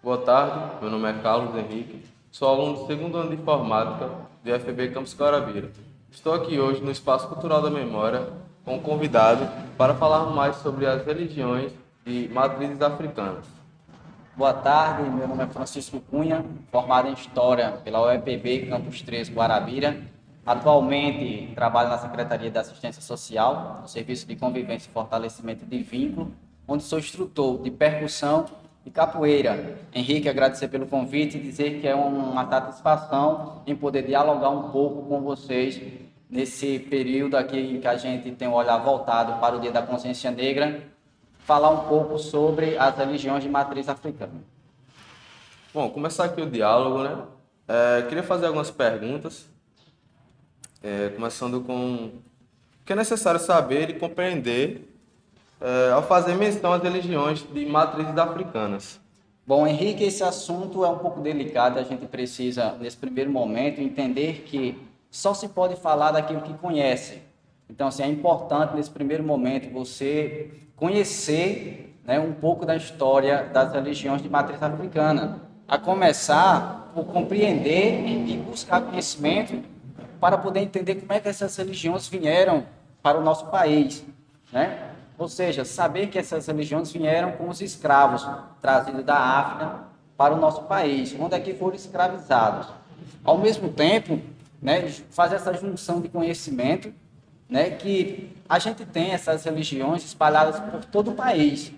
Boa tarde, meu nome é Carlos Henrique, sou aluno do segundo ano de informática do IFB Campus Guarabira. Estou aqui hoje no Espaço Cultural da Memória com um convidado para falar mais sobre as religiões de matrizes africanas. Boa tarde, meu nome é Francisco Cunha, formado em História pela UEPB Campus 3 Guarabira. Atualmente trabalho na Secretaria de Assistência Social, no Serviço de Convivência e Fortalecimento de Vínculo, onde sou instrutor de percussão e capoeira. Henrique, agradecer pelo convite e dizer que é uma satisfação em poder dialogar um pouco com vocês nesse período aqui que a gente tem um olhar voltado para o Dia da Consciência Negra, falar um pouco sobre as religiões de matriz africana. Bom, começar aqui o diálogo, né? Queria fazer algumas perguntas, começando com o que é necessário saber e compreender ao fazer menção às religiões de matrizes africanas. Bom, Henrique, esse assunto é um pouco delicado, a gente precisa, nesse primeiro momento, entender que só se pode falar daquilo que conhece. Então, assim, é importante, nesse primeiro momento, você conhecer, né, um pouco da história das religiões de matriz africana, a começar por compreender e buscar conhecimento para poder entender como é que essas religiões vieram para o nosso país, né? Ou seja, saber que essas religiões vieram com os escravos trazidos da África para o nosso país, onde é que foram escravizados. Ao mesmo tempo, né, fazer essa junção de conhecimento, né, que a gente tem essas religiões espalhadas por todo o país,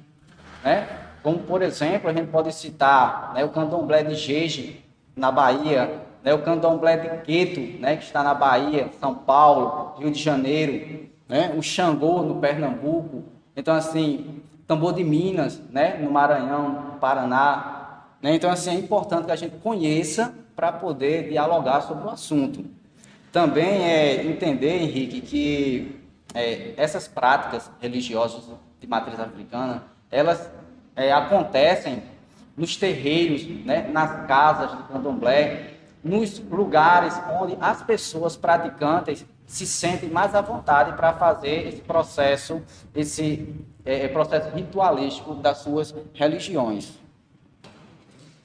né? Como, por exemplo, a gente pode citar, né, o candomblé de Jeje, na Bahia, né, o candomblé de Queto, né, que está na Bahia, São Paulo, Rio de Janeiro, né, o Xangô, no Pernambuco. Então, assim, tambor de Minas, né, no Maranhão, no Paraná. Né? Então, assim, é importante que a gente conheça para poder dialogar sobre o assunto. Também é entender, Henrique, que essas práticas religiosas de matriz africana, elas acontecem nos terreiros, né, nas casas de candomblé, nos lugares onde as pessoas praticantes se sentem mais à vontade para fazer esse processo ritualístico das suas religiões.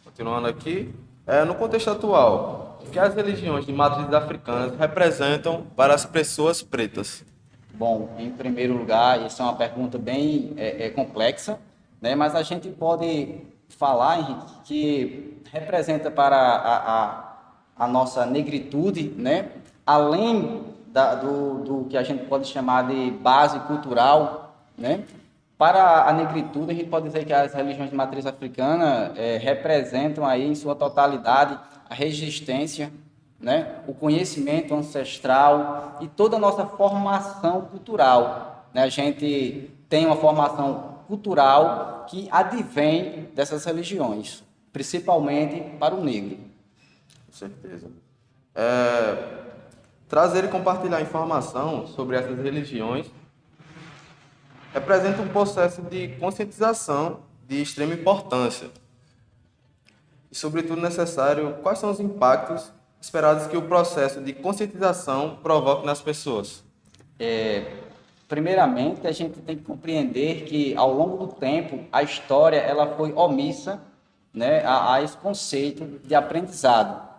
Continuando aqui, no contexto atual, o que as religiões de matrizes africanas representam para as pessoas pretas? Bom, em primeiro lugar, isso é uma pergunta bem complexa, né? Mas a gente pode falar, Henrique, que representa para a nossa negritude, né? Além do que a gente pode chamar de base cultural, né? Para a negritude, a gente pode dizer que as religiões de matriz africana representam aí em sua totalidade a resistência, né, o conhecimento ancestral e toda a nossa formação cultural. Né? A gente tem uma formação cultural que advém dessas religiões, principalmente para o negro. Com certeza. Trazer e compartilhar informação sobre essas religiões representa um processo de conscientização de extrema importância. E, sobretudo, necessário, quais são os impactos esperados que o processo de conscientização provoque nas pessoas? Primeiramente, a gente tem que compreender que, ao longo do tempo, a história ela foi omissa, né, a esse conceito de aprendizado.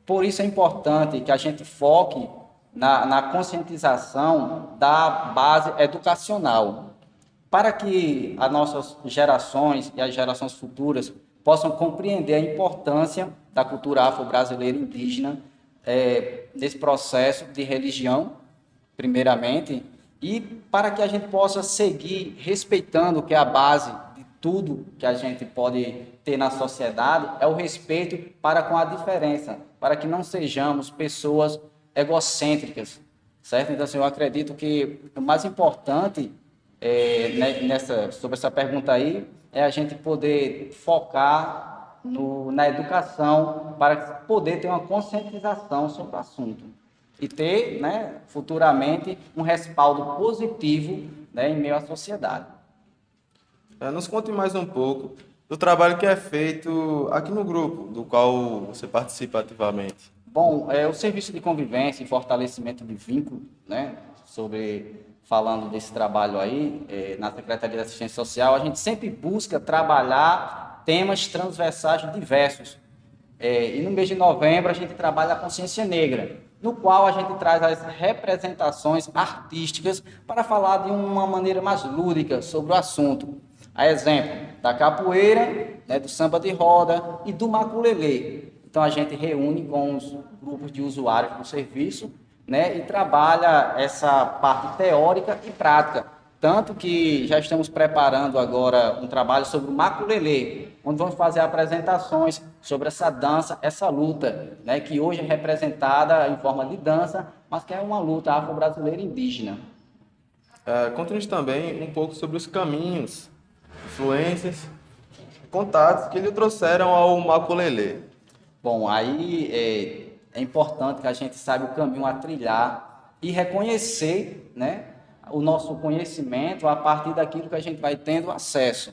Por isso é importante que a gente foque na conscientização da base educacional, para que as nossas gerações e as gerações futuras possam compreender a importância da cultura afro-brasileira indígena nesse processo de religião, primeiramente, e para que a gente possa seguir respeitando que a base de tudo que a gente pode ter na sociedade é o respeito para com a diferença, para que não sejamos pessoas egocêntricas, certo? Então, assim, eu acredito que o mais importante sobre essa pergunta aí é a gente poder focar na educação para poder ter uma conscientização sobre o assunto e ter, né, futuramente um respaldo positivo, né, em meio à sociedade. Nos conte mais um pouco do trabalho que é feito aqui no grupo, do qual você participa ativamente. Bom, o serviço de convivência e fortalecimento de vínculo, né, falando desse trabalho aí, na Secretaria de Assistência Social, a gente sempre busca trabalhar temas transversais diversos. E no mês de novembro a gente trabalha a consciência negra, no qual a gente traz as representações artísticas para falar de uma maneira mais lúdica sobre o assunto. A exemplo da capoeira, né, do samba de roda e do maculelê. Então a gente reúne com os grupos de usuários do serviço, né, e trabalha essa parte teórica e prática. Tanto que já estamos preparando agora um trabalho sobre o maculelê, onde vamos fazer apresentações sobre essa dança, essa luta, né, que hoje é representada em forma de dança, mas que é uma luta afro-brasileira indígena. Conte-nos também um pouco sobre os caminhos, influências, contatos que lhe trouxeram ao maculelê. Bom, aí é importante que a gente saiba o caminho a trilhar e reconhecer, né, o nosso conhecimento a partir daquilo que a gente vai tendo acesso.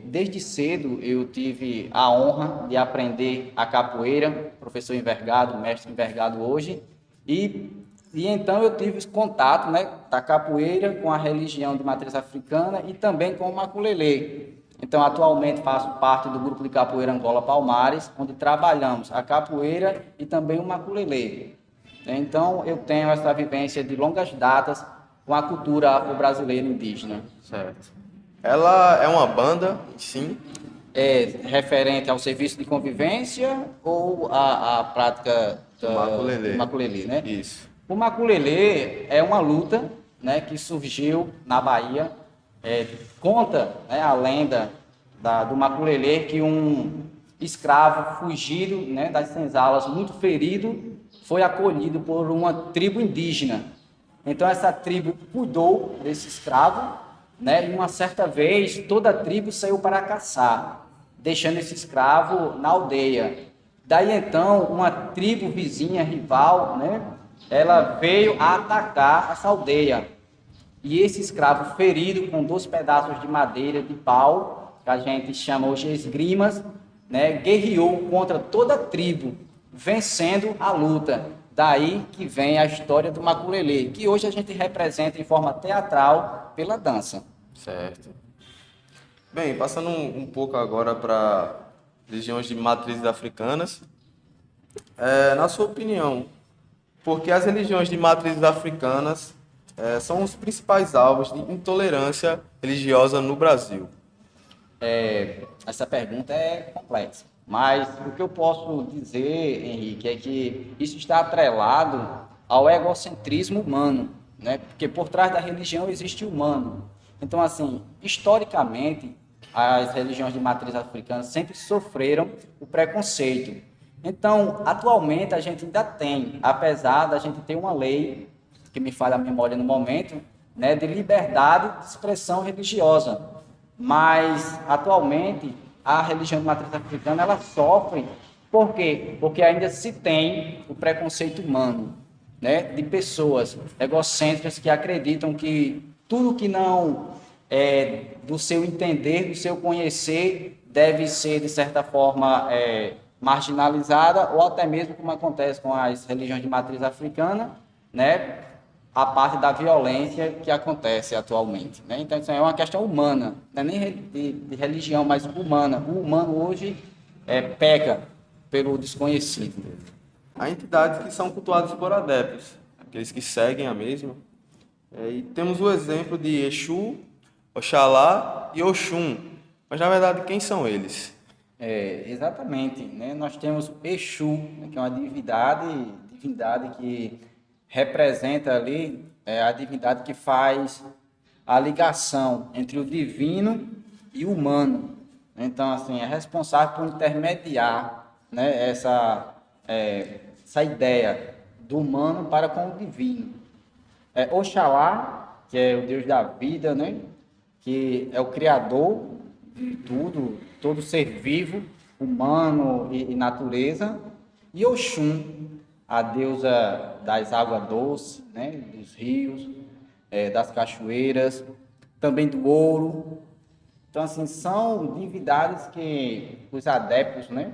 Desde cedo eu tive a honra de aprender a capoeira, professor envergado, mestre envergado hoje, e então eu tive esse contato, né, da capoeira com a religião de matriz africana e também com o maculelê. Então, atualmente faço parte do grupo de capoeira Angola Palmares, onde trabalhamos a capoeira e também o maculelê. Então, eu tenho essa vivência de longas datas com a cultura afro-brasileira indígena. Certo. Ela é uma banda, sim? É referente ao serviço de convivência ou à prática do maculelê, né? Isso. O maculelê é uma luta, né, que surgiu na Bahia. Conta, né, a lenda do maculelê que um escravo fugido, né, das senzalas, muito ferido, foi acolhido por uma tribo indígena. Então essa tribo cuidou desse escravo, né, e uma certa vez toda a tribo saiu para caçar, deixando esse escravo na aldeia. Daí então uma tribo vizinha, rival, né, ela veio a atacar essa aldeia. E esse escravo ferido com 2 pedaços de madeira, de pau, que a gente chama hoje esgrimas, né, guerreou contra toda a tribo, vencendo a luta. Daí que vem a história do maculelê, que hoje a gente representa em forma teatral pela dança. Certo. Bem, passando um pouco agora para religiões de matrizes africanas, na sua opinião, por que as religiões de matrizes africanas são os principais alvos de intolerância religiosa no Brasil? Essa pergunta é complexa, mas o que eu posso dizer, Henrique, é que isso está atrelado ao egocentrismo humano, né? Porque por trás da religião existe o humano. Então, assim, historicamente, as religiões de matriz africana sempre sofreram o preconceito. Então, atualmente, a gente ainda tem, apesar da gente ter uma lei que me falha a memória no momento, né, de liberdade de expressão religiosa. Mas, atualmente, a religião de matriz africana, ela sofre. Por quê? Porque ainda se tem o preconceito humano, né, de pessoas egocêntricas que acreditam que tudo que não é do seu entender, do seu conhecer, deve ser, de certa forma, marginalizada, ou até mesmo, como acontece com as religiões de matriz africana, né, a parte da violência que acontece atualmente, né? Então, isso é uma questão humana, não é nem de religião, mas humana. O humano hoje peca pelo desconhecido. Há entidades que são cultuadas por adeptos, aqueles que seguem a mesma. E temos o exemplo de Exu, Oxalá e Oxum. Mas, na verdade, quem são eles? Exatamente, né? Nós temos Exu, né, que é uma divindade que representa ali a divindade que faz a ligação entre o divino e o humano. Então, assim, é responsável por intermediar, né, essa ideia do humano para com o divino. Oxalá, que é o Deus da vida, né, que é o criador de tudo, todo ser vivo, humano e natureza, e Oxum, a deusa das águas doces, né, dos rios, das cachoeiras, também do ouro. Então, assim, são divindades que os adeptos, né,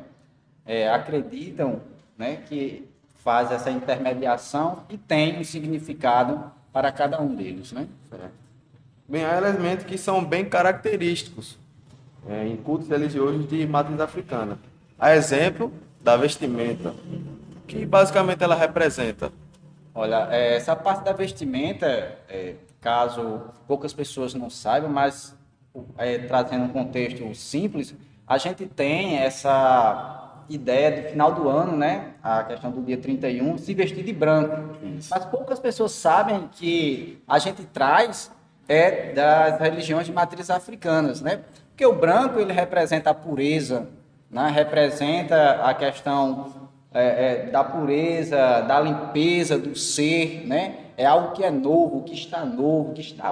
acreditam, né, que faz essa intermediação e tem um significado para cada um deles, né? Bem, há elementos que são bem característicos em cultos religiosos de matriz africana. A exemplo da vestimenta, que basicamente ela representa. Olha, essa parte da vestimenta, caso poucas pessoas não saibam, mas trazendo um contexto simples, a gente tem essa ideia do final do ano, né? A questão do dia 31, se vestir de branco. Mas poucas pessoas sabem que a gente traz das religiões de matriz africanas, né? Porque o branco, ele representa a pureza, né? Representa a questão da pureza, da limpeza do ser, né? É algo que é novo, que está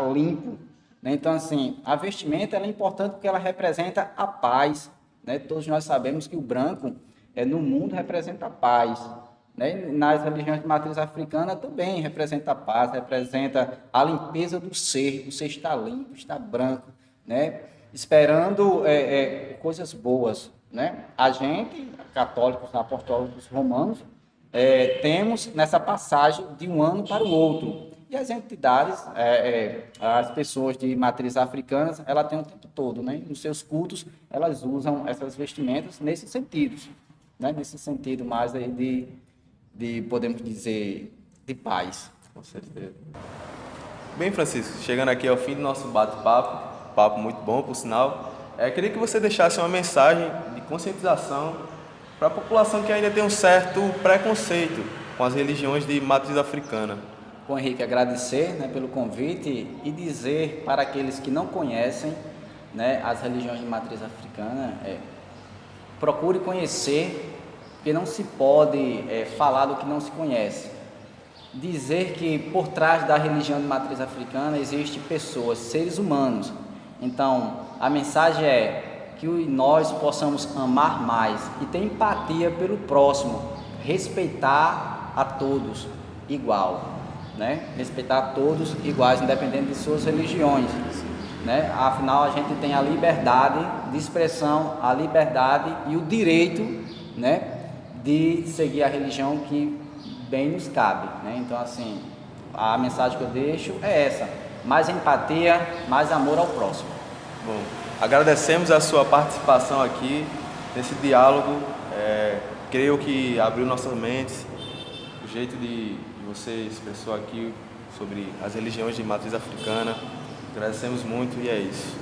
limpo, né? Então, assim, a vestimenta ela é importante porque ela representa a paz, né? Todos nós sabemos que o branco no mundo representa a paz, né? Nas religiões de matriz africana também representa a paz, representa a limpeza do ser, o ser está limpo, está branco, né? Esperando coisas boas, né? A gente, católicos, apostólicos romanos, temos nessa passagem de um ano para o outro. E as entidades, as pessoas de matriz africanas, ela tem o tempo todo, né? Nos seus cultos, elas usam essas vestimentas nesse sentido, né? Nesse sentido mais de podemos dizer, de paz. Com certeza. Bem, Francisco, chegando aqui ao fim do nosso bate-papo, papo muito bom, por sinal, queria que você deixasse uma mensagem de conscientização para a população que ainda tem um certo preconceito com as religiões de matriz africana. Bom, Henrique, agradecer, né, pelo convite e dizer para aqueles que não conhecem, né, as religiões de matriz africana, procure conhecer, porque não se pode falar do que não se conhece. Dizer que por trás da religião de matriz africana existem pessoas, seres humanos. Então, a mensagem é que nós possamos amar mais e ter empatia pelo próximo, respeitar a todos igual, né? Respeitar a todos iguais, independente de suas religiões, né? Afinal, a gente tem a liberdade de expressão, a liberdade e o direito, né, de seguir a religião que bem nos cabe, né? Então, assim, a mensagem que eu deixo é essa: mais empatia, mais amor ao próximo. Bom, agradecemos a sua participação aqui nesse diálogo. Creio que abriu nossas mentes, o jeito de você expressou aqui sobre as religiões de matriz africana. Agradecemos muito e é isso.